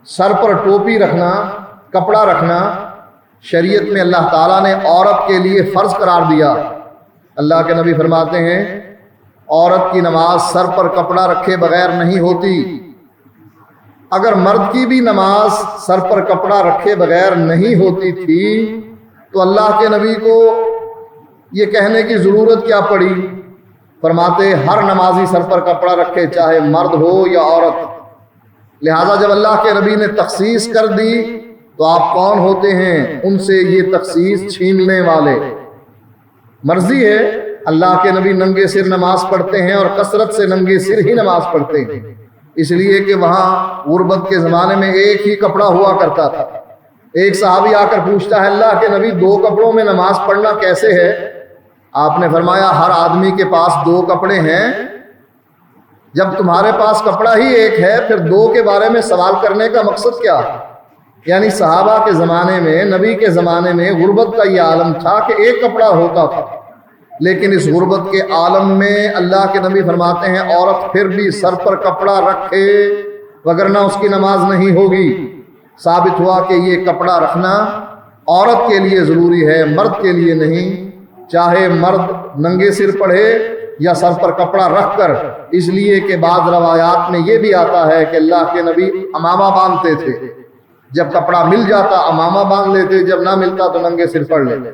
سر پر ٹوپی رکھنا، کپڑا رکھنا شریعت میں اللہ تعالیٰ نے عورت کے لیے فرض قرار دیا۔ اللہ کے نبی فرماتے ہیں عورت کی نماز سر پر کپڑا رکھے بغیر نہیں ہوتی۔ اگر مرد کی بھی نماز سر پر کپڑا رکھے بغیر نہیں ہوتی تھی تو اللہ کے نبی کو یہ کہنے کی ضرورت کیا پڑی؟ فرماتے ہر نمازی سر پر کپڑا رکھے، چاہے مرد ہو یا عورت۔ لہذا جب اللہ کے نبی نے تخصیص کر دی تو آپ کون ہوتے ہیں ان سے یہ تخصیص چھیننے والے؟ مرضی ہے اللہ کے نبی ننگے سر نماز پڑھتے ہیں اور کثرت سے ننگے سر ہی نماز پڑھتے ہیں، اس لیے کہ وہاں غربت کے زمانے میں ایک ہی کپڑا ہوا کرتا تھا۔ ایک صحابی آ کر پوچھتا ہے اللہ کے نبی 2 کپڑوں میں نماز پڑھنا کیسے ہے؟ آپ نے فرمایا ہر آدمی کے پاس 2 کپڑے ہیں، جب تمہارے پاس کپڑا ہی ایک ہے پھر 2 کے بارے میں سوال کرنے کا مقصد کیا؟ یعنی صحابہ کے زمانے میں، نبی کے زمانے میں غربت کا یہ عالم تھا کہ ایک کپڑا ہوتا تھا، لیکن اس غربت کے عالم میں اللہ کے نبی فرماتے ہیں عورت پھر بھی سر پر کپڑا رکھے وگرنہ اس کی نماز نہیں ہوگی۔ ثابت ہوا کہ یہ کپڑا رکھنا عورت کے لیے ضروری ہے، مرد کے لیے نہیں، چاہے مرد ننگے سر پڑھے یا سر پر کپڑا رکھ کر، اس لیے کہ بعض روایات میں یہ بھی آتا ہے کہ اللہ کے نبی امامہ باندھتے تھے، جب کپڑا مل جاتا امامہ باندھ لیتے، جب نہ ملتا تو ننگے سر پڑھ لیتے۔